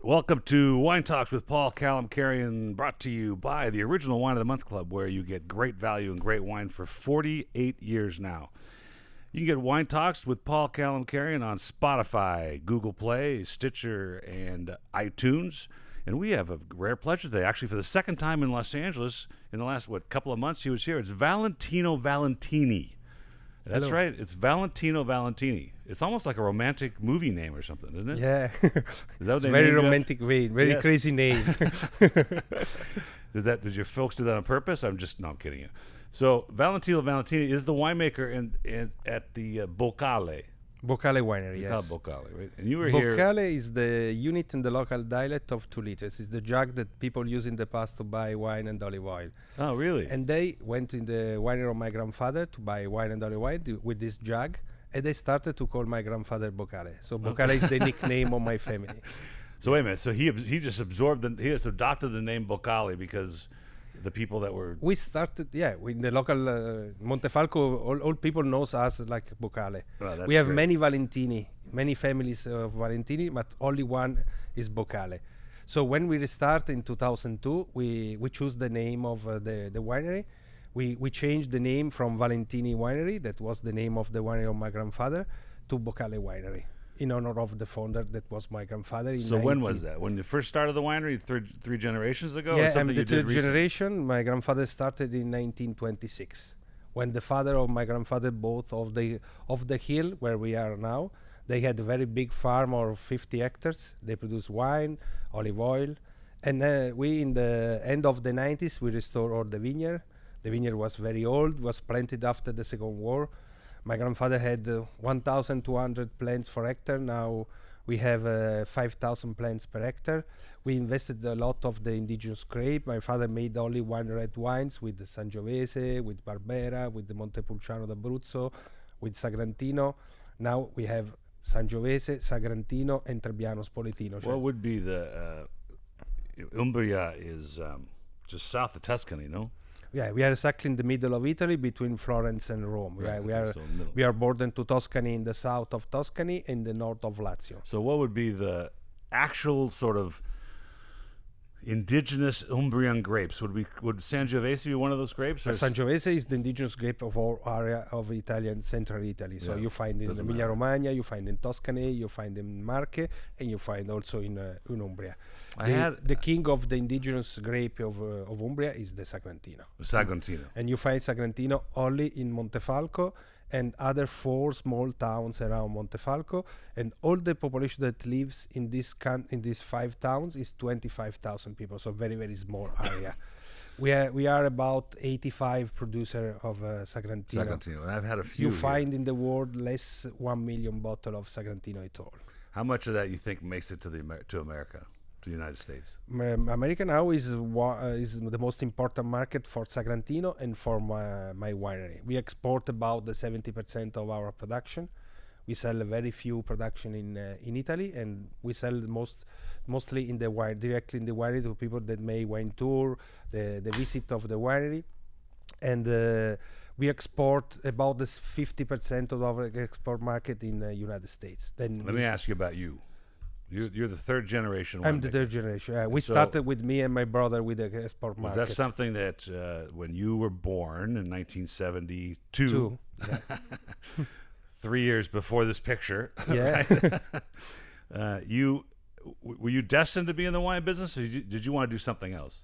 Welcome to Wine Talks with Paul Kalemkiarian, brought to you by the Original Wine of the Month Club, where you get great value and great wine for 48 years now. You can get Wine Talks with Paul Kalemkiarian on Spotify, Google Play, Stitcher, and iTunes. And we have a rare pleasure today. Actually, for the second time in Los Angeles in the last, couple of months he was here. It's Valentino Valentini. That's Hello. right. It's Valentino Valentini. It's almost like a romantic movie name or something, isn't it? Yeah, Is that what it's they very named you romantic way, very Yes. crazy name. Did your folks do that on purpose? I'm kidding you. So Valentino Valentini is the winemaker at the Bocale. Bocale Winery, You yes. call it Bocale, right? And you were here. Bocale is the unit in the local dialect of 2 liters. It's the jug that people use in the past to buy wine and olive oil. Oh, really? And they went in the winery of my grandfather to buy wine and olive oil with this jug, and they started to call my grandfather Bocale. So Bocale is the nickname of my family. So wait a minute. So he just he just adopted the name Bocale because the people that were. We started, in the local Montefalco, all people knows us like Bocale. Oh, that's We have great. many Valentini, many families of Valentini, but only one is Bocale. So when we restart in 2002, we choose the name of the winery. We changed the name from Valentini Winery, that was the name of the winery of my grandfather, to Bocale Winery, in honor of the founder that was my grandfather. In So when was that? When you first started the winery, three generations ago? Or Yeah, something and you the did third recently? generation, my grandfather started in 1926, when the father of my grandfather bought of the hill where we are now. They had a very big farm of 50 hectares. They produce wine, olive oil, and we in the end of the 90s we restored all the vineyard. The vineyard was very old, was planted after the Second War. My grandfather had 1,200 plants per hectare. Now we have 5,000 plants per hectare. We invested a lot of the indigenous grape. My father made only one red wines with the Sangiovese, with Barbera, with the Montepulciano d'Abruzzo, with Sagrantino. Now we have Sangiovese, Sagrantino, and Trebbiano Spoletino. What would be the Umbria is just south of Tuscany, no? Yeah, we are exactly in the middle of Italy, between Florence and Rome. Right, We okay, are so middle. we are bordered to Tuscany in the south of Tuscany and the north of Lazio. So what would be the actual sort of indigenous Umbrian grapes? Would Sangiovese be one of those grapes? Or Sangiovese is the indigenous grape of our area of Italian central Italy. So Yeah, you find in doesn't Emilia matter. Romagna, you find in Tuscany, you find in Marche, and you find also in Umbria. The king of the indigenous grape of Umbria is the Sagrantino. Sagrantino. And you find Sagrantino only in Montefalco and other 4 small towns around Montefalco, and all the population that lives in these 5 towns is 25,000 people, so very, very small area. We are about 85 producer of Sagrantino. Sagrantino. And I've had a few. You here. find in the world less 1 million bottle of Sagrantino at all. How much of that you think makes it to America, to the United States? America now is the most important market for Sagrantino and for my winery. We export about the 70% of our production. We sell very few production in Italy, and we sell mostly in the directly in the winery to people that may wine tour, the visit of the winery, and we export about this 50% of our export market in the United States. Then Let me ask you about you. You're the third generation. I'm the winemaker. third generation. We So- started with me and my brother with the export Was market. that something that when you were born in 1972, Two. 3 years before this picture, Yeah. were you destined to be in the wine business, or did you want to do something else?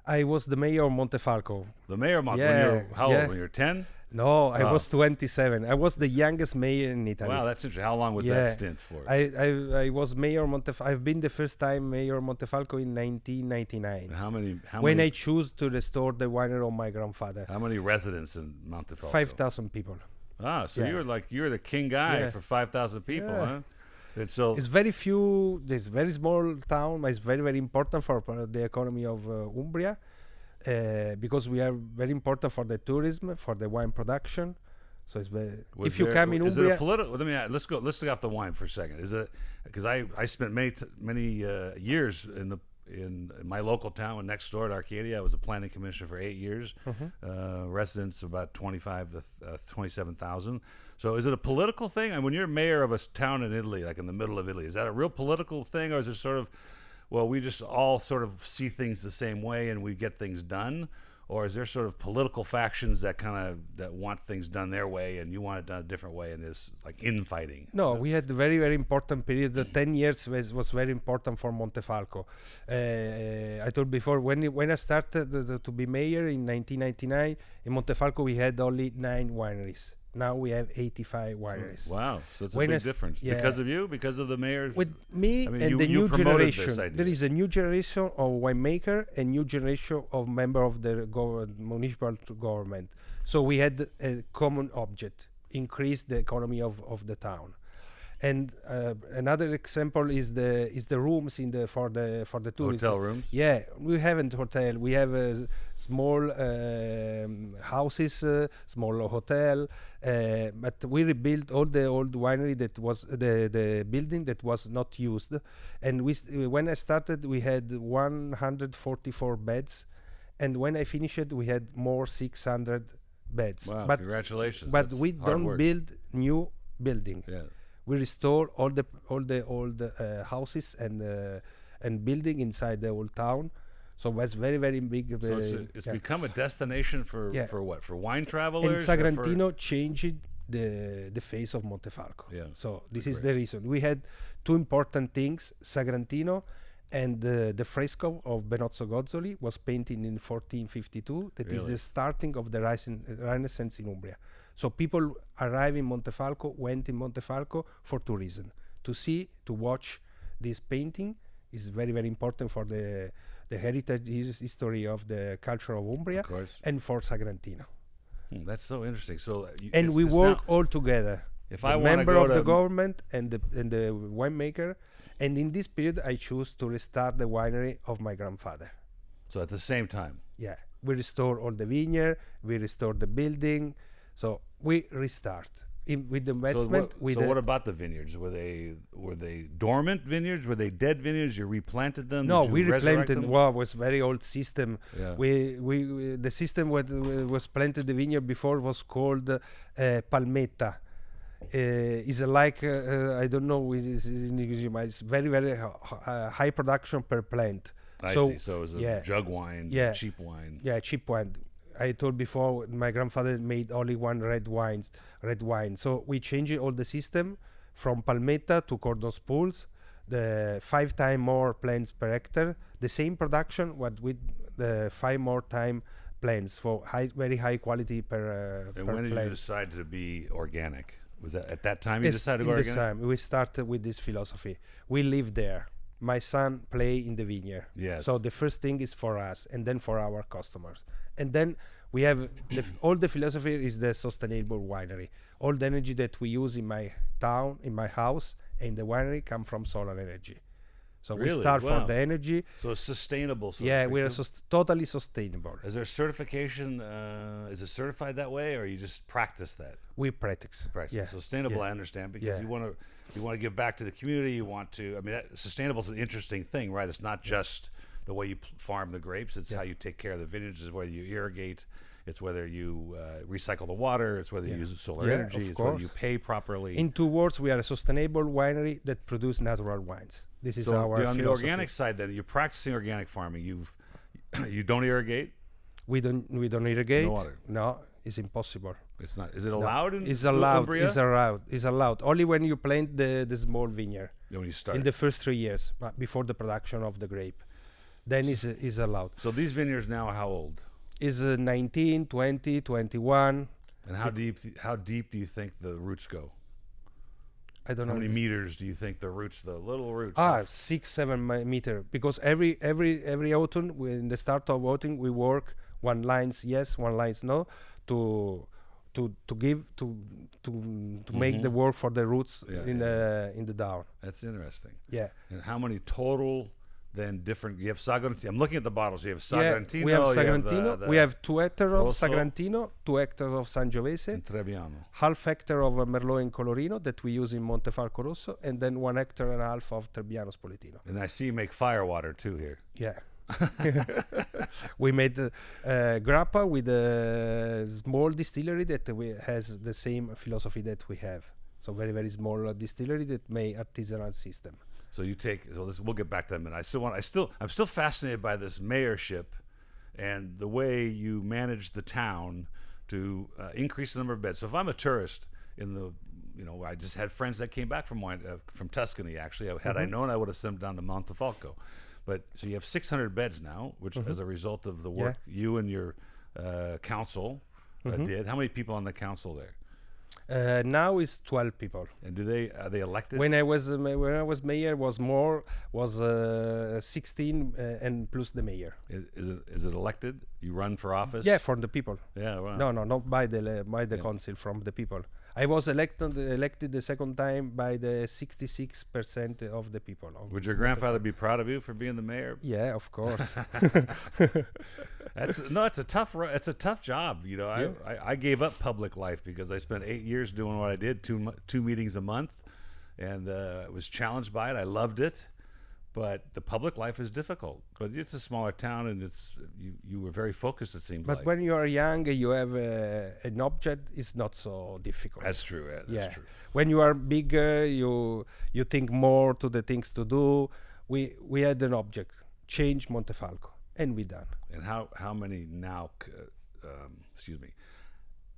I was the mayor of Montefalco. The mayor of Yeah, how yeah. old? When you were 10? No, I Oh. was 27. I was the youngest mayor in Italy. Wow, that's interesting. How long was Yeah. that stint for? I was mayor of Montefalco. I've been the first time mayor of Montefalco in 1999. How many? When I choose to restore the winery of my grandfather. How many residents in Montefalco? 5,000 people. Ah, so Yeah. you're the king guy Yeah. for 5,000 people, Yeah. huh? And so It's very few. It's very small town, but it's very, very important for the economy of Umbria, because we are very important for the tourism, for the wine production. So it's very, if you come in is it Umbria, a political? Let me let's take off the wine for a second. Is it because I spent many years in my local town and next door at Arcadia. I was a planning commissioner for 8 years. Residents of about 25 to 27,000. So is it a political thing? And when you're mayor of a town in Italy, like in the middle of Italy, is that a real political thing, or is it sort of well, we just all sort of see things the same way and we get things done? Or is there sort of political factions that that want things done their way and you want it done a different way, and it's like infighting? No, we had a very, very important period. The 10 years was very important for Montefalco. I told before, when I started to be mayor in 1999, in Montefalco we had only 9 wineries. Now we have 85 wineries. Wow, so it's a When big difference. yeah. Because of you? Because of the mayor's? With me I mean, and the you new promoted this generation, idea. there is a new generation of winemaker and new generation of member of the municipal government. So we had a common object: increase the economy of the town. And another example is the rooms in the for the tourists. Hotel rooms? Yeah, we haven't hotel. We have small houses, small hotel. But we rebuilt all the old winery that was the building that was not used. And when I started, we had 144 beds, and when I finished, we had more 600 beds. Wow, but congratulations. But That's we hard don't work. build new building. Yeah. We restore all the old houses and building inside the old town. So that's very, very big. So it's become a destination for what? For wine travelers? And or Sagrantino changed the face of Montefalco. Yeah, So this is great. the reason. We had 2 important things: Sagrantino and the fresco of Benozzo Gozzoli was painted in 1452. That is Really? the starting of the Renaissance in Umbria. So people arrive in Montefalco, went in Montefalco for 2 reasons: to see, to watch this painting is very, very important for the heritage history of the culture of Umbria, Of course. and for Sagrantino. That's so interesting. So And we it's work now- all together. If the I want to member go of to the government and the winemaker. And in this period, I choose to restart the winery of my grandfather. So at the same time. Yeah, we restore all the vineyard, we restore the building, so we restart with the investment. So what about the vineyards? Were they dormant vineyards? Were they dead vineyards? You replanted them? No, Did you we resurrect replanted. them? Well, it was very old system. Yeah. We the system was planted the vineyard before was called palmetta. Is like I don't know. It's very, very high production per plant. I see. So it was a jug wine, cheap wine. Yeah, cheap wine. I told before, my grandfather made only one red wine. So we changed all the system from palmetta to cordon spools, the 5 times more plants per hectare, the same production, what with the 5 more time plants for very high quality per And per when did plant. you decide to be organic? Was that at that time you Yes, decided to in go this organic? time we started with this philosophy. We live there. My son play in the vineyard. Yes. So the first thing is for us, and then for our customers, and then we have all the philosophy is the sustainable winery. All the energy that we use in my town, in my house, and the winery come from solar energy. So we Really? start Wow. for the energy. So it's sustainable. So to Yeah, speak, we are too? totally sustainable. Is there certification? Is it certified that way, or you just practice that? We practice. Practice. Yeah. Sustainable, yeah. I understand, because Yeah. you want to give back to the community. You want to. I mean, sustainable is an interesting thing, right? It's not just the way you farm the grapes. It's how you take care of the vineyards. It's whether you irrigate. It's whether you recycle the water. It's whether you use solar Yeah, energy. of It's whether course. you pay properly. In 2 words, we are a sustainable winery that produce natural wines. This is So our on the philosophy. organic side, then you're practicing organic farming. You don't irrigate. We don't irrigate. No water. No, it's impossible. It's not. Is it allowed in It's allowed. Umbria? It's allowed. It's allowed. Only when you plant the small vineyard When you start. in the first 3 years, but before the production of the grape, then is allowed. So these vineyards now are how old? Is 19, 20, 21. And how deep do you think the roots go? I don't How know. many meters do you think the little roots? 6, 7 meter. Because every autumn, in the start of autumn, we work one lines yes, one lines no, to make the work for the roots in the down. That's interesting. Yeah. And how many total then different? You have Sagrantino. I'm looking at the bottles. You have Sagrantino. Yeah, we have you Sagrantino. We have 2 hectares of Rosso. Sagrantino, 2 hectares of Sangiovese, and Trebbiano. half hectare of Merlot and Colorino that we use in Montefalco Rosso, and then 1.5 hectares of Trebbiano Spoletino. And I see you make fire water too here. Yeah. We made grappa with a small distillery that has the same philosophy that we have. So very, very small distillery that make artisanal system. So you take. So this, we'll get back to that in a minute. I'm still fascinated by this mayorship, and the way you manage the town to increase the number of beds. So if I'm a tourist in the, I just had friends that came back from Tuscany. Actually, had I known, I would have sent them down to Montefalco. But so you have 600 beds now, which as a result of the work you and your council did. How many people on the council there? Now is 12 people. And are they elected? When I was mayor, was 16 and plus the mayor. Is it elected? You run for office? Yeah, from the people. Yeah, wow. No, not by the council, from the people. I was elected the second time by the 66% of the people. Would your grandfather be proud of you for being the mayor? Yeah, of course. It's a tough job. I gave up public life because I spent 8 years doing what I did, two meetings a month, and I was challenged by it. I loved it, but the public life is difficult. But it's a smaller town, and you were very focused, it seems like. But when you are young, you have an object. It's not so difficult. That's true. That's true. When you are bigger, you think more to the things to do. We had an object, change Montefalco, and we done. And how many now? Excuse me.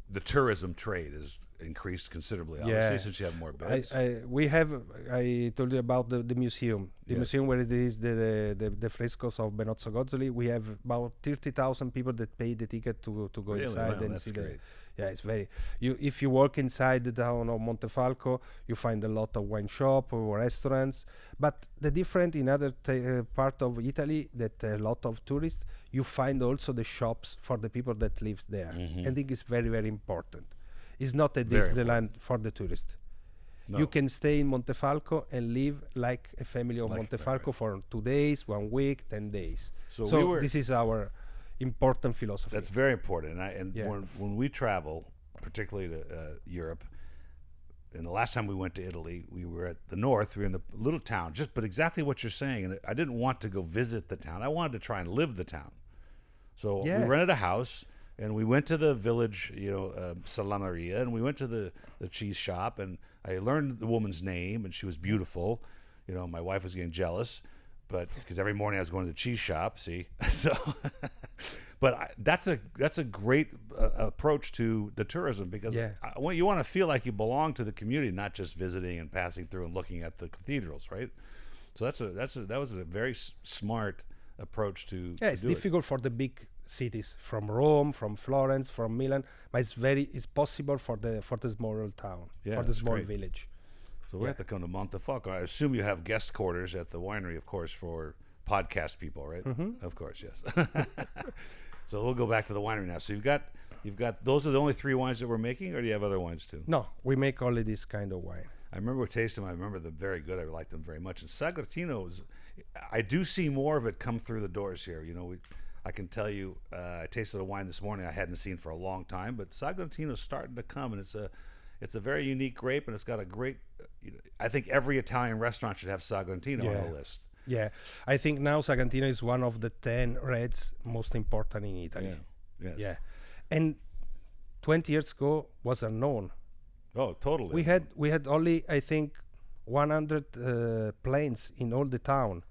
The tourism trade has increased considerably, obviously, since you have more beds. I told you about the museum. The museum where it is the frescoes of Benozzo Gozzoli. We have about 30,000 people that pay the ticket to go inside and see great. It's very. If you walk inside the town of Montefalco, you find a lot of wine shop or restaurants. But the different in other part of Italy, that a lot of tourists, you find also the shops for the people that lives there. I think it's very, very important. It's not a Disneyland for the tourist. No. You can stay in Montefalco and live like a family of Montefalco for 2 days, 1 week, 10 days. So this is our important philosophy. That's very important. When we travel, particularly to Europe, and the last time we went to Italy, we were at the north. We were in the little town, but exactly what you're saying. And I didn't want to go visit the town. I wanted to try and live the town. So we rented a house, and we went to the village, Salameria, and we went to the cheese shop, and I learned the woman's name, and she was beautiful. My wife was getting jealous, but because every morning I was going to the cheese shop. See, so. But that's a great approach to the tourism, because you want to feel like you belong to the community, not just visiting and passing through and looking at the cathedrals, right? So that was a very smart approach to. Yeah, it's difficult for the big cities, from Rome, from Florence, from Milan, but it's possible for the smaller town, for the small village. So we have to come to Montefalco. I assume you have guest quarters at the winery, of course, for podcast people, right? Of course, yes. So we'll go back to the winery now. So you've got those are the only 3 wines that we're making, or do you have other wines too? No, we make only this kind of wine. I remember tasting them. I remember them very good. I liked them very much. And Sagrantino I do see more of it come through the doors here. I can tell you, I tasted a wine this morning I hadn't seen for a long time, but Sagrantino's starting to come, and it's a very unique grape, and it's got a great. I think every Italian restaurant should have Sagrantino on the list. Yeah, I think now Sagrantino is one of the 10 reds most important in Italy. Yeah. Yes. Yeah, and 20 years ago was unknown. Oh, totally. We had only, I think, 100 planes in all the town,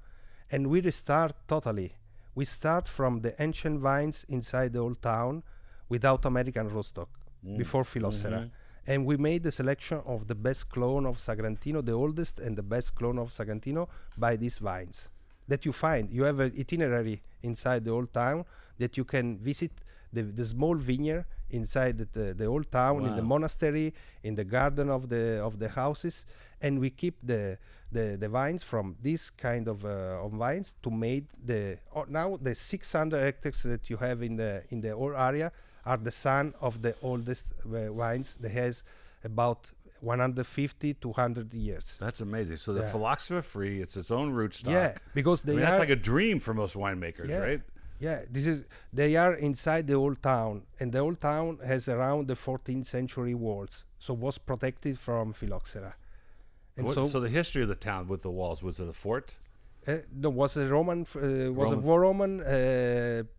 and we restart totally. We start from the ancient vines inside the old town without American rootstock before Phylloxera. And we made the selection of the best clone of Sagrantino, the oldest and the best clone of Sagrantino, by these vines that you find. You have an itinerary inside the old town that you can visit the small vineyard inside the old town, in the monastery, in the garden of the houses, and we keep the vines from this kind of vines to make now the 600 hectares that you have in the whole area are the son of the oldest wines that has about 150 to 100 years. That's amazing. So the phylloxera free, it's its own rootstock. Yeah, because that's like a dream for most winemakers, right? Yeah, they are inside the old town, and the old town has around the 14th century walls, so was protected from phylloxera. And so the history of the town with the walls, was it a fort? No, was a Roman Roman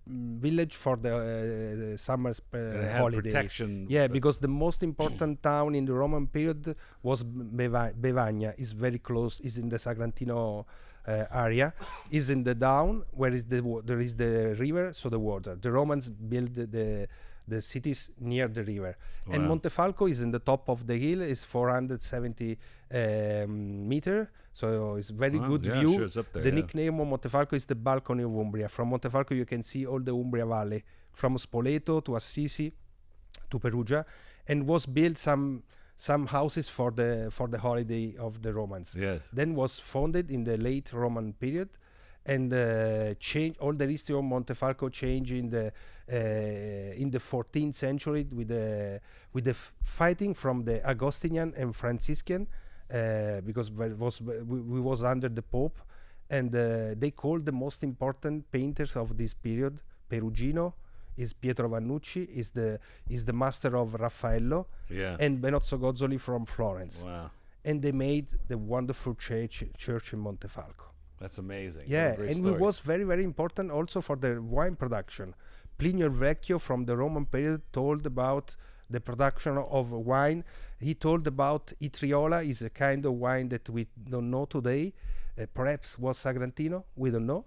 village for the summer It had holiday. protection. Yeah, because the most important town in the Roman period was Bevagna. Is very close. Is in the Sagrantino area. Is in the down where is there is the river, so the water. The Romans built the cities near the river. And Wow. Montefalco is in the top of the hill. Is 470 meter. So it's very Wow, good yeah, view. sure, it's up there, The yeah. nickname of Montefalco is the balcony of Umbria. From Montefalco you can see all the Umbria Valley, from Spoleto to Assisi to Perugia, and was built some houses for the holiday of the Romans. Yes. Then was founded in the late Roman period, and change all the history of Montefalco changed in the 14th century with the fighting from the Augustinian and Franciscan, because we was under the Pope, and they called the most important painters of this period Perugino is Pietro Vannucci, is the master of Raffaello, Yeah. and Benozzo Gozzoli from Florence. Wow. And they made the wonderful church in Montefalco. That's amazing. What a Yeah, great and story. it was very, very important also for the wine production. Plinio Vecchio from the Roman period told about the production of wine. He told about Itriola is a kind of wine that we don't know today. Perhaps was Sagrantino, we don't know.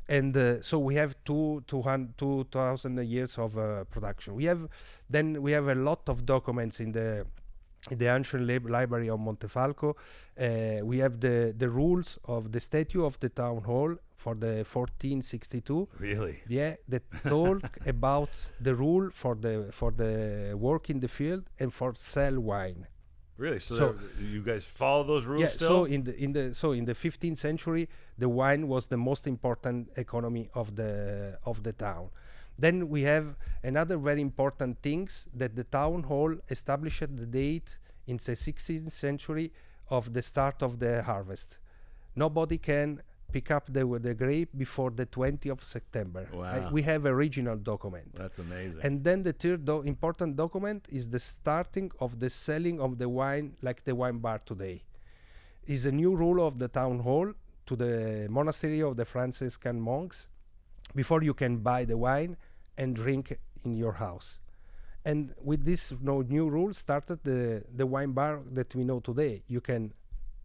And so we have 2,000 years of production. We have a lot of documents in the ancient library of Montefalco. We have the rules of the statute of the town hall for the 1462. Really? Yeah, that told about the rule for the work in the field and for sell wine. Really? So, So- you guys follow those rules Yeah, still? so in the 15th century, the wine was the most important economy of the town. Then we have another very important things that the town hall established the date in the 16th century of the start of the harvest. Nobody can pick up the grape before the 20th of September. Wow. We have original document. That's amazing. And then the third important document is the starting of the selling of the wine, like the wine bar today. Is a new rule of the town hall to the monastery of the Franciscan monks before you can buy the wine and drink in your house. And with this new rule started the wine bar that we know today. You can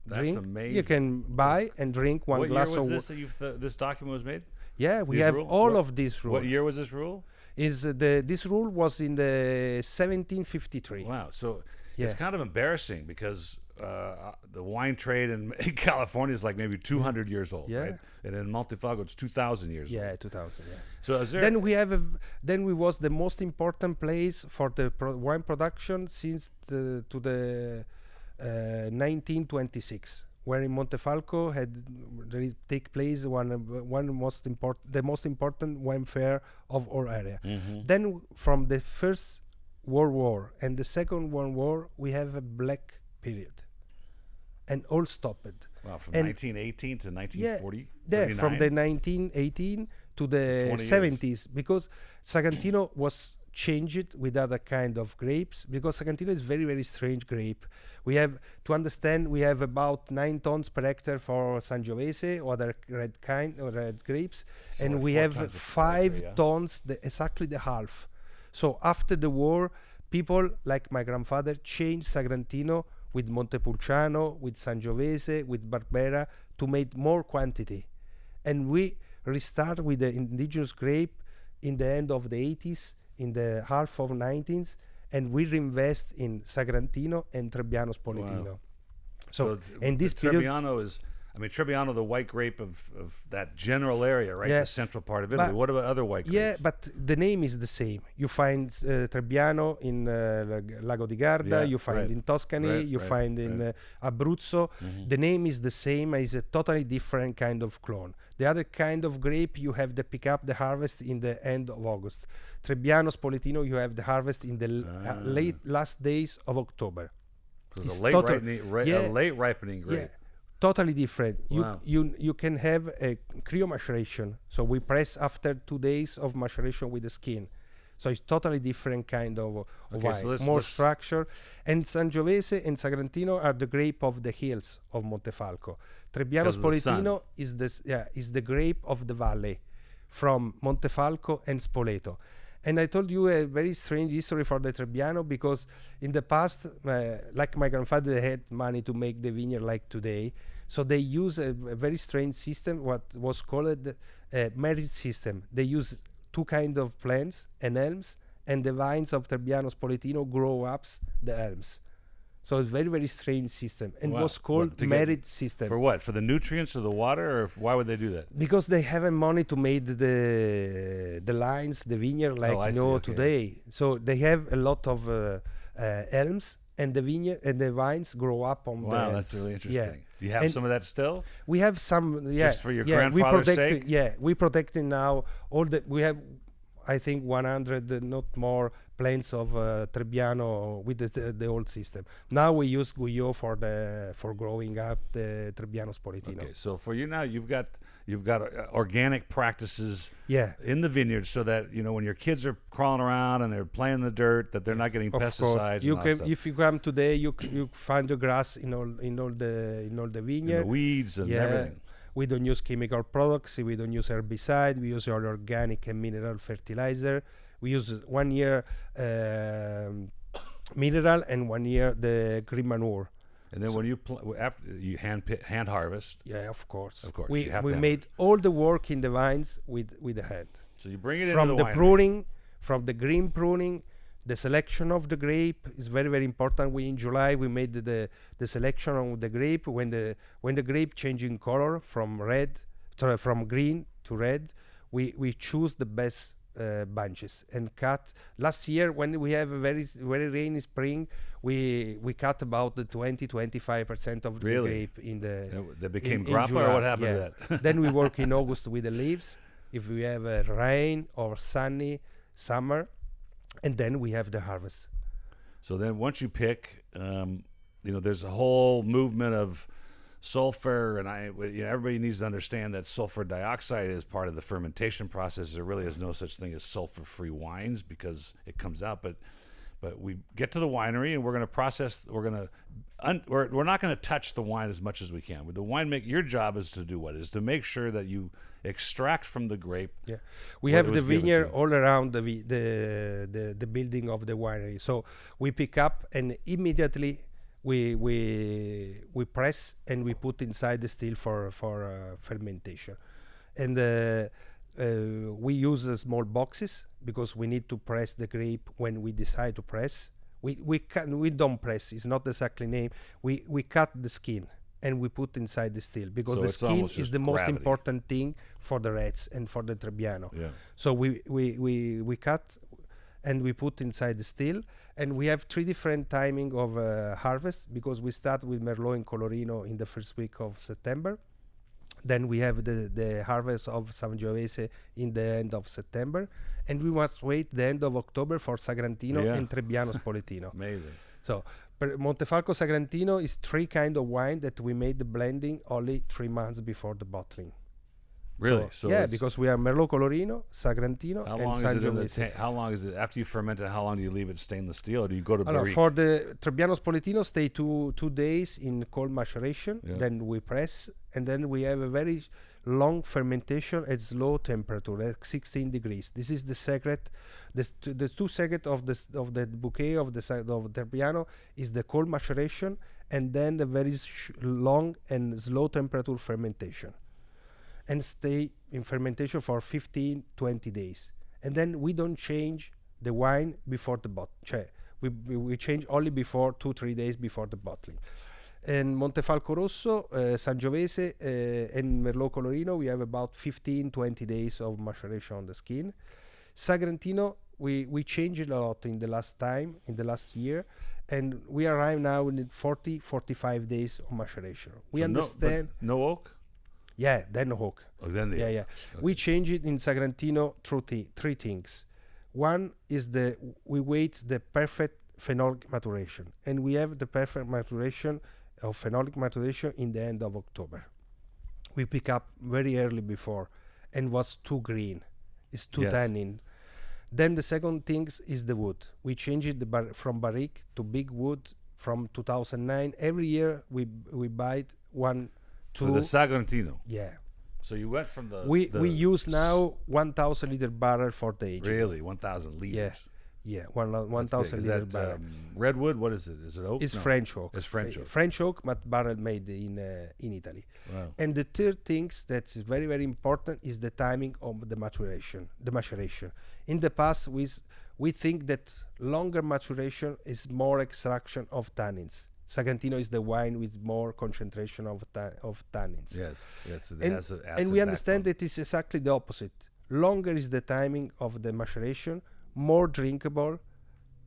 That's drink, amazing. you can buy and drink one what glass year was of this that this document was made? Yeah, we This have rule? all What- of this rule. What year was this rule? This rule was in the 1753. Wow. So Yeah. it's kind of embarrassing because the wine trade in California is like maybe 200 years old, Yeah. right? And in Montefalco, it's 2,000 years old. Yeah, 2000. Yeah. So is there... Then we was the most important place for the wine production since the 1926, where in Montefalco take place the most important wine fair of our area. Mhm. Then from the First World War and the Second World War, we have a black period, and all stopped. Wow, from and- 1918 to 1940? Yeah, from the 39? 1918 to the 20 years. 70s, because Sagrantino was changed with other kind of grapes, because Sagrantino is very, very strange grape. We have to understand, we have about 9 tons per hectare for Sangiovese or other red grapes, So and like we 4 have times the 5 Sangiovese, yeah? tons, exactly the half. So after the war, people like my grandfather changed Sagrantino with Montepulciano, with Sangiovese, with Barbera to make more quantity. And we restart with the indigenous grape in the end of the 80s, in the half of 19th, and we reinvest in Sagrantino and Trebbiano Spoletino. Wow. So, the in this period, Trebbiano is... I mean, Trebbiano, the white grape of that general area, right? Yeah. The central part of Italy. But- What about other white grapes? yeah, but the name is the same. You find Trebbiano in Lago di Garda, Yeah, you find right. in Tuscany, Right, you right, find in right. Abruzzo. Mhm. The name is the same, is a totally different kind of clone. The other kind of grape, you have the pick up the harvest in the end of August. Trebbiano Spoletino, you have the harvest in the late last days of October. So It's it's a late, total- a late ripening grape. Yeah, totally different. Wow. You can have a cryo maceration. So we press after 2 days of maceration with the skin. So it's totally different kind of Okay, wine, more structure. And Sangiovese and Sagrantino are the grape of the hills of Montefalco. Trebbiano Spoletino is the grape of the valley, from Montefalco and Spoleto. And I told you a very strange history for the Trebbiano, because in the past, like my grandfather, they had money to make the vineyard like today. So they use a very strange system, what was called merit system. They use two kinds of plants and elms, and the vines of Trebbiano Spoletino grow up the elms. So it's very, very strange system, and was called merit system. For what? For the nutrients of the water, or why would they do that? Because they haven't money to make the lines, the vineyard like today. So they have a lot of elms, and the vineyard and the vines grow up on the elms. Wow, that's really interesting. Yeah. Do you have some of that still? We have some, Just for your grandfather's sake? We protecting now all the. We have, I think, 100, not more, plants of Trebbiano with the old system. Now we use Guyot for growing up the Trebbiano Spoletino. Okay, so for you now, you've got organic practices in the vineyard, so that when your kids are crawling around and they're playing in the dirt, that they're not getting pesticides. You can, if you come today, you find the grass in all the vineyard, and the weeds and everything. We don't use chemical products. We don't use herbicide. We use all organic and mineral fertilizer. We use 1 year mineral and 1 year the green manure. And then when you after you hand harvest. Yeah, of course. We made all the work in the vines with the hand. So you bring it from into the pruning, from the green pruning. The selection of the grape is very, very important. In July we made the selection of the grape. When the grape changing color from green to red, we choose the best bunches and cut. Last year, when we have a very, very rainy spring, we cut about the 20-25% of the grape in the. That became grappa, or what happened to that? Then we work in August with the leaves. If we have a rain or sunny summer. And then we have the harvest. So then once you pick, there's a whole movement of sulfur, and everybody needs to understand that sulfur dioxide is part of the fermentation process. There really is no such thing as sulfur-free wines because it comes out. But we get to the winery and we're going to process. We're not going to touch the wine as much as we can. With the winemaker, your job is to do what? Is to make sure that you extract from the grape. Yeah, we have the vineyard all around the building of the winery. So we pick up and immediately we press and we put inside the still for fermentation, and we use small boxes because we need to press the grape when we decide to press. We don't press. It's not exactly name. We cut the skin and we put inside the still because the skin is the most important thing for the reds and for the Trebbiano. Yeah. So we cut and we put inside the still, and we have 3 different timing of harvest because we start with Merlot and Colorino in the first week of September. Then we have the harvest of Sangiovese in the end of September, and we must wait the end of October for Sagrantino and Trebbiano Spoletino. Amazing. So Montefalco Sagrantino is 3 kind of wine that we made the blending only 3 months before the bottling. Really? So because we are Merlot Colorino, Sagrantino, and Sangiovese. How long is it after you ferment it? How long do you leave it stainless steel, or do you go to barrique? For the Trebbiano Spoletino, stay 2 days in cold maceration. Yeah. Then we press, and then we have a very long fermentation at slow temperature, like 16 degrees. This is the secret. The 2 secrets of the bouquet of the Trebbiano is the cold maceration, and then the very long and slow temperature fermentation. And stay in fermentation for 15-20 days. And then we don't change the wine before the bottle. We change only before 2-3 days before the bottling. And Montefalco Rosso, Sangiovese, and Merlot Colorino, we have about 15-20 days of maceration on the skin. Sagrantino, we changed a lot in the last year, and we arrive now in 40-45 days of maceration. We understand. No oak? Yeah, then oak. Oh, then the Okay. We change it in Sagrantino through 3 things. One is we wait the perfect phenolic maturation, and we have the perfect maturation of phenolic maturation in the end of October. We pick up very early before, and was too green. It's too tannin. Then the second thing is the wood. We changed from barrique to big wood from 2009. Every year we buy one, two. For the Sagrantino. Yeah. So you went from the We use now 1,000 liter barrel for the aging. really 1,000 liters. Yeah. Yeah, 1,000 Is liter that barrel. redwood? What is it? Is it oak? It's No. French oak. It's French oak. French oak, but barrel made in Italy. Wow. And the third thing that's very, very important is the timing of the maturation. In the past, we think that longer maturation is more extraction of tannins. Sagrantino is the wine with more concentration of tannins. Yes. Yes. And we understand that it's exactly the opposite. Longer is the timing of the maturation, more drinkable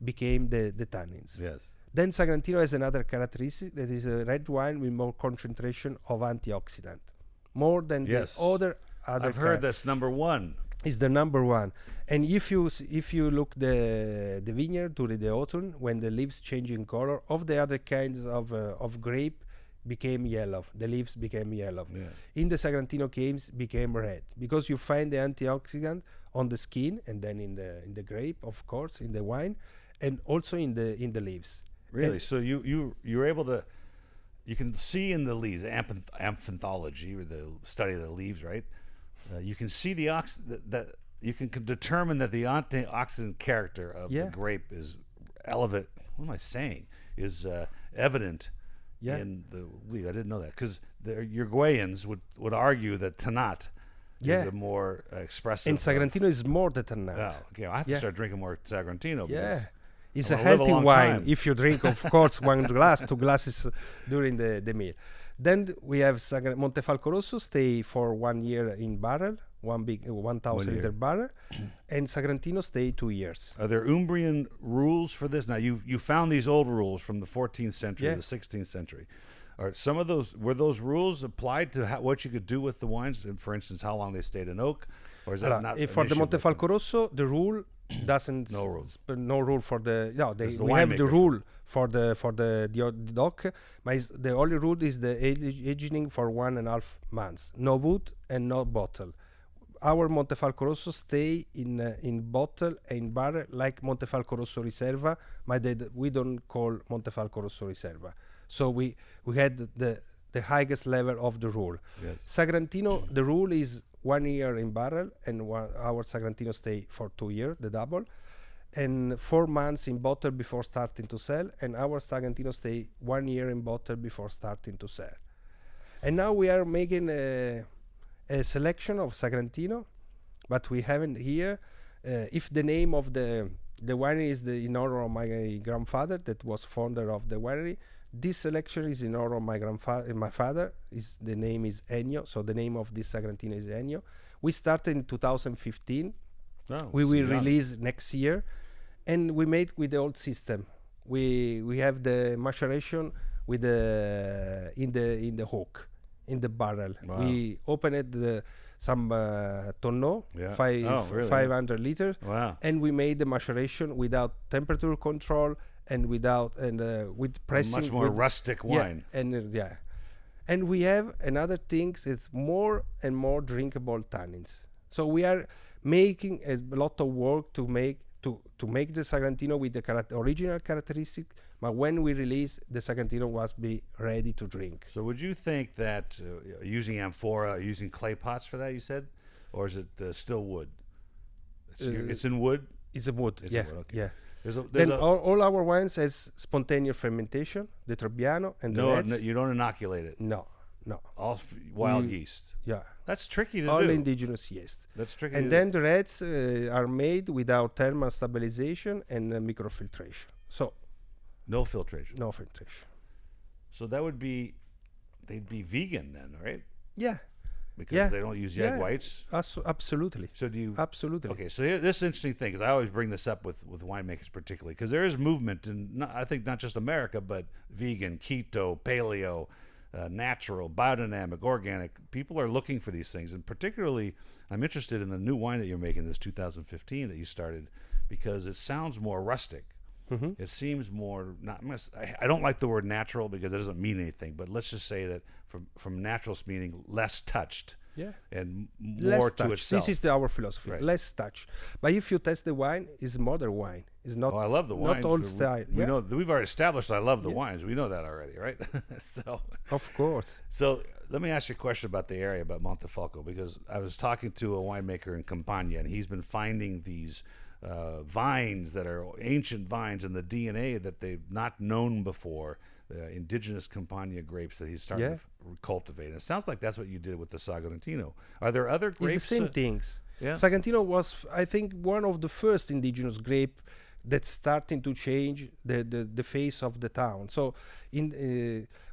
became the tannins. Yes. Then Sagrantino has another characteristic that is a red wine with more concentration of antioxidant, more than the other. I've heard that's number one. Is the number one. And if you look the vineyard during the autumn, when the leaves change in color, of the other kinds of grape became yellow. The leaves became yellow. Yeah. In the Sagrantino caves became red because you find the antioxidant on the skin and then in the grape, of course, in the wine, and also in the leaves. Really? So you're able to, you can see in the leaves, amphithology, or the study of the leaves, right? You can see that you can determine that the antioxidant character of the grape is evident. What am I saying? Is evident in the leaf. I didn't know that because the Uruguayans would argue that Tannat is a more expressive. And Sagrantino is more than Tannat. Oh, okay. I have to start drinking more Sagrantino. Yeah. It's I a wanna live a healthy long wine time. if you drink, of course, two glasses during the meal. Then we have Montefalco Rosso, stay for 1 year in barrel, 1,000 liter barrel, and Sagrantino stay 2 years. Are there Umbrian rules for this? Now you found these old rules from the 14th century, the 16th century. Are some of those rules applied to what you could do with the wines? And for instance, how long they stayed in oak, or is that not? For the Montefalco Rosso, the rule doesn't no rules. No rule for the we the have the winemakers. rule for the dock, but the only rule is the aging for 1.5 months. No wood and no bottle. Our Montefalco Rosso stay in bottle and barrel like Montefalco Rosso Riserva, but we don't call Montefalco Rosso Riserva. So we had the highest level of the rule. Yes. Sagrantino, the rule is 1 year in barrel, and our Sagrantino stay for 2 years, the double, and 4 months in bottle before starting to sell, and our Sagrantino stay 1 year in bottle before starting to sell. And now we are making a selection of Sagrantino, but we haven't here. If the name of the winery is in honor of my grandfather, that was founder of the winery, this selection is in honor of my grandfather. My father the name is Ennio, so the name of this Sagrantino is Ennio. We started in 2015. We will release next year, and we made with the old system. We have the maceration with in the hook, in the barrel. Wow. We opened some tonneau, 500 liters, and we made the maceration without temperature control and with pressing. Much more rustic wine. And we have another thing. It's more and more drinkable tannins. So we are making a lot of work to make the Sagrantino with the original characteristic. But when we release, the Sagrantino must be ready to drink. So would you think that using amphora, using clay pots for that, you said, or is it still wood? It's in wood. It's a wood. It's a wood, okay. Yeah. Then all our wines has spontaneous fermentation, the Trebbiano and the Reds. You don't inoculate it. No. All wild yeast. Yeah. That's tricky to do. All indigenous yeast. That's tricky. And then the Reds are made without thermal stabilization and microfiltration. So no filtration. No filtration. So they'd be vegan then, right? Yeah. Because they don't use egg whites. Absolutely. So do you? Absolutely. Okay. So this is interesting thing, because I always bring this up with winemakers particularly, because there is movement in I think not just America, but vegan, keto, paleo, natural, biodynamic, organic. People are looking for these things, and particularly I'm interested in the new wine that you're making, this 2015 that you started, because it sounds more rustic. Mm-hmm. It seems more I don't like the word natural because it doesn't mean anything, but let's just say that from natural's meaning less touched. Yeah. and Less more to touch. itself. This is our philosophy. Right. Less touch. But if you test the wine, it's modern wine. It's not. Oh, I love the wines. Not old style. We Yeah. know we've already established I love the Yeah. wines. We know that already, right? So, Of course. let me ask you a question about the area, about Montefalco, because I was talking to a winemaker in Campania, and he's been finding these vines that are ancient vines in the DNA that they've not known before, indigenous Campania grapes that he's starting Yeah. to cultivate. And it sounds like that's what you did with the Sagrantino. Are there other grapes? It's the same things. Yeah. Sagrantino was, I think, one of the first indigenous grape that's starting to change the face of the town. So,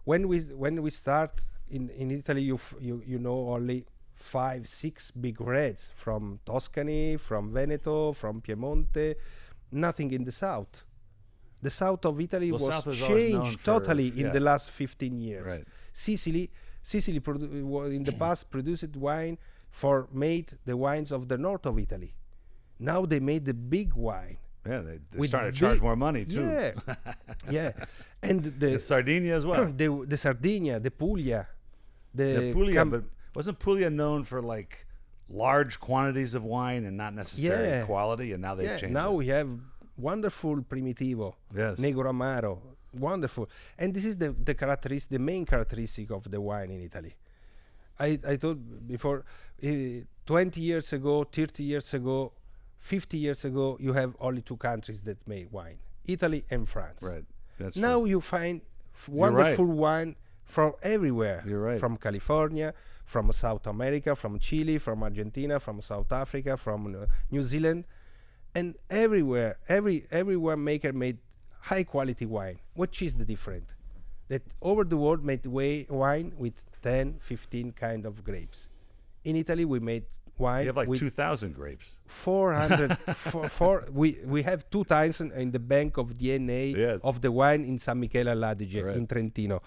when we start in Italy, you know only 5-6 big reds from Tuscany, from Veneto, from Piemonte, nothing in the south. The south of Italy Well, South was is always known changed for- totally in yeah. the last 15 years. Right. Sicily in the past produced wine made the wines of the north of Italy. Now they made the big wine. Yeah, they with started to charge big- more money too. Yeah, yeah, and The Sardinia as well. the Sardinia, the Puglia, The Puglia, but wasn't Puglia known for like large quantities of wine and not necessarily Yeah. quality? And now they've changed. now it. we have wonderful Primitivo, Yes. Negro Amaro, wonderful, and this is the main characteristic of the wine in Italy. I told before, 20 years ago, 30 years ago, 50 years ago, you have only 2 countries that make wine, Italy and France. Right. That's Now true. you find right. wonderful wine from everywhere. You're right. From California, from South America, from Chile, from Argentina, from South Africa, from New Zealand, and everywhere. Every winemaker made high quality wine. Which is the difference? That over the world made wine with 10, 15 kind of grapes. In Italy, we made wine You have like with 2,000 grapes. 400 we have 2,000 in the bank of DNA Yes. of the wine in San Michele all'Adige Right. in Trentino.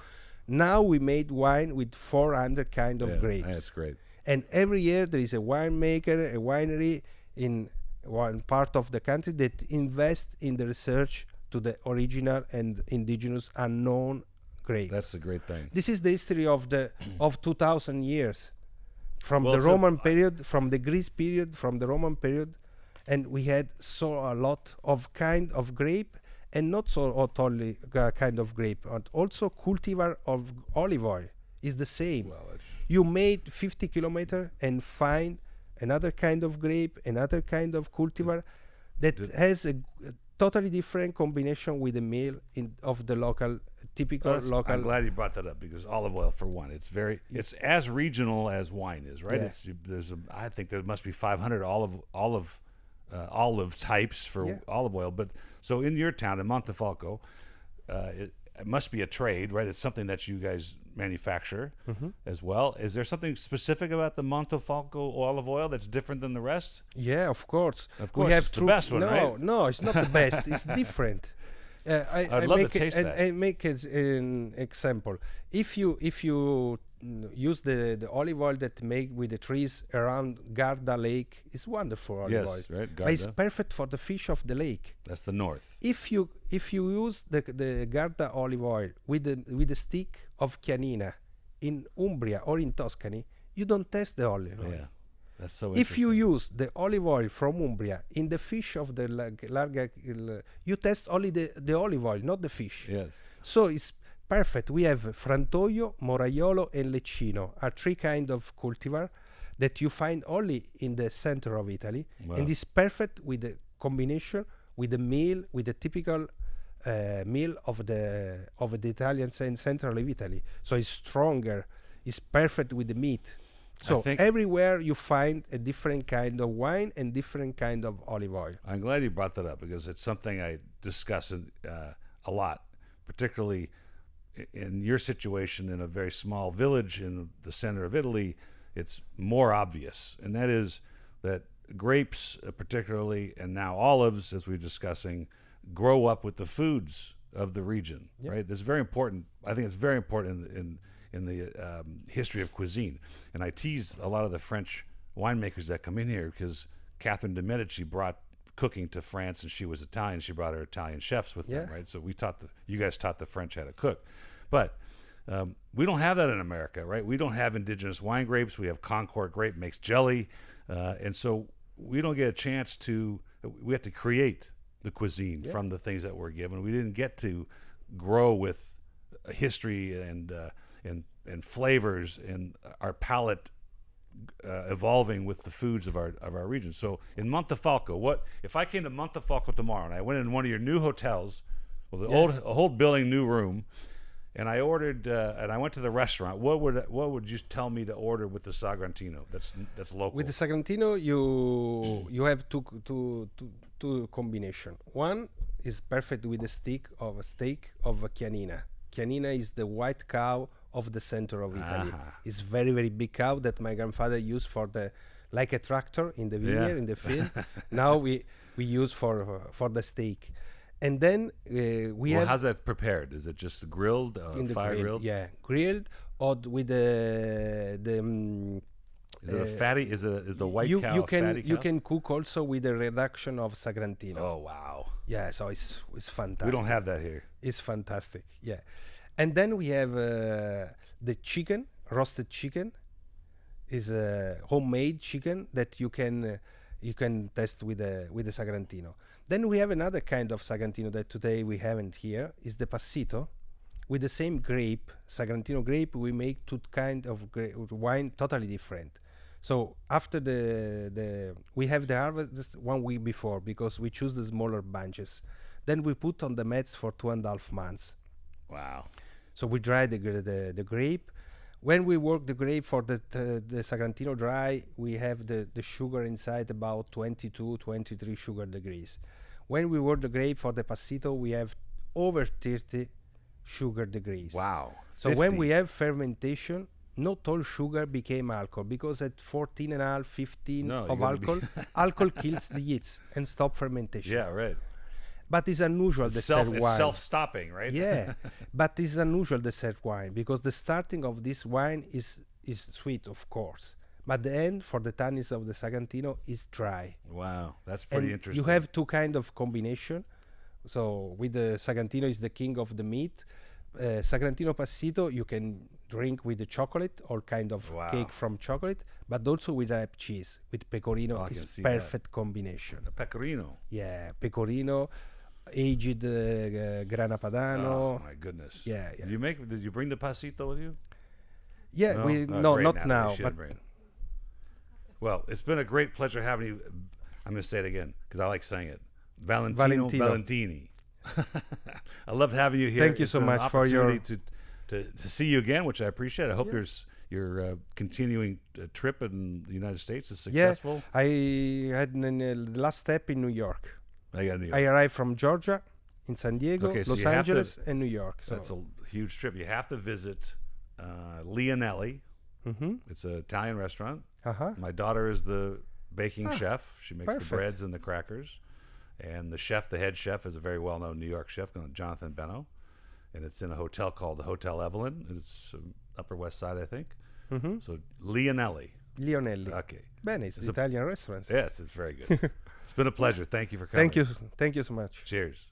Now we made wine with 400 kind of Yeah, grapes. That's great. And every year there is a winemaker, a winery in one part of the country that invest in the research to the original and indigenous unknown grape. That's a great thing. This is the history of 2,000 years. From Well, the so- Roman period, from the Greece period, from the Roman period, and we had a lot of kind of grape, and not only kind of grape, but also cultivar of olive oil is the same. Well, it's, You made 50 kilometer and find another kind of grape, another kind of cultivar that has a totally different combination with the meal of the local typical local. I'm glad you brought that up because olive oil, for one, it's as regional as wine is, right? Yeah. I think there must be 500 olive types for Yeah. olive oil. But so in your town in Montefalco, it must be a trade, right? It's something that you guys manufacture as well. Is there something specific about the Montefalco olive oil that's different than the rest? Yeah, of course. Of course, we have it's the best one, no, right? No, it's not the best. It's different. I'd love to taste that. I make it an example. If you use the olive oil that make with the trees around Garda Lake, it's wonderful olive Yes, oil. right, But it's Garda. perfect for the fish of the lake. That's the north. If you use the Garda olive oil with the stick of Chianina in Umbria or in Tuscany, you don't taste the olive oil. Yeah, that's so If you interesting. use the olive oil from Umbria in the fish of the Larga, you taste only the olive oil, not the fish. Yes. So it's perfect. We have Frantoio, Moraiolo, and Leccino are 3 kind of cultivar that you find only in the center of Italy, Wow. and it's perfect with the combination with the meal, with the typical meal of the Italian central of Italy. So it's stronger. It's perfect with the meat. So think- everywhere you find a different kind of wine and different kind of olive oil. I'm glad you brought that up because it's something I discuss a lot, particularly in your situation in a very small village in the center of Italy. It's more obvious, and that is that grapes, particularly, and now olives, as we're discussing, grow up with the foods of the region. Right? That's very important. I think it's very important in the history of cuisine. And I tease a lot of the French winemakers that come in here because Catherine de Medici brought cooking to France, and she was Italian. She brought her Italian chefs with them, Yeah. right? So you guys taught the French how to cook. But We don't have that in America, right? We don't have indigenous wine grapes. We have Concord grape makes jelly, and so we don't get a chance to. We have to create the cuisine from the things that we're given. We didn't get to grow with history and flavors and our palate evolving with the foods of our region. So in Montefalco, what if I came to Montefalco tomorrow and I went in one of your new hotels, well, a whole building, new room, and I ordered and I went to the restaurant, what would you tell me to order with the Sagrantino? That's local. With the Sagrantino, you have two combination. One is perfect with the steak of Chianina. Chianina is the white cow of the center of Italy. It's very, very big cow that my grandfather used for like a tractor in the vineyard, in the field. Now we use for the steak. And then we have... How's that prepared? Is it just grilled, fire grilled? Yeah, grilled or with the is it a fatty? Is the white cow a fatty cow? You can cook also with a reduction of Sagrantino. Oh, wow. Yeah, so it's fantastic. We don't have that here. It's fantastic, yeah. And then we have the chicken, roasted chicken. Is a homemade chicken that you can test with the Sagrantino. Then we have another kind of Sagrantino that today we haven't here, is the Passito. With the same grape, Sagrantino grape, we make two kind of wine totally different. So after we have the harvest just 1 week before because we choose the smaller bunches. Then we put on the mats for 2.5 months. Wow. So we dry the grape. When we work the grape for the Sagrantino dry, we have the sugar inside about 22, 23 sugar degrees. When we work the grape for the Passito, we have over 30 sugar degrees. Wow. So 50. when we have fermentation, not all sugar became alcohol because at 14.5, 15 of alcohol, alcohol kills the yeast and stop fermentation. Yeah, right. But it's unusual the third wine. It's self-stopping, right? Yeah, but it's unusual the third wine because the starting of this wine is sweet, of course, but the end for the tannins of the Sagrantino is dry. Wow, that's pretty interesting. You have two kind of combination. So with the Sagrantino is the king of the meat. Sagrantino Passito you can drink with the chocolate or kind of cake from chocolate, but also with ripe cheese. With pecorino is perfect combination. A pecorino. Yeah, pecorino. Aged Grana Padano. Oh my goodness! Yeah. Did you bring the Passito with you? Yeah, no, not now. But well, it's been a great pleasure having you. I'm going to say it again because I like saying it. Valentino Valentini. I loved having you here. Thank you so much for your to see you again, which I appreciate. I hope your continuing trip in the United States is successful. Yeah, I had the last step in New York. I arrived from Georgia, in San Diego, so Los Angeles, and New York. So that's a huge trip. You have to visit Leonelli. Mm-hmm. It's an Italian restaurant. Uh-huh. My daughter is the baking chef. She makes Perfect. the breads and the crackers. And the head chef, is a very well-known New York chef, Jonathan Beno. And it's in a hotel called the Hotel Evelyn. It's Upper West Side, I think. Mm-hmm. So Leonelli. Okay. Bene, it's Italian restaurant. Yes, it's very good. It's been a pleasure. Thank you for coming. Thank you so much. Cheers.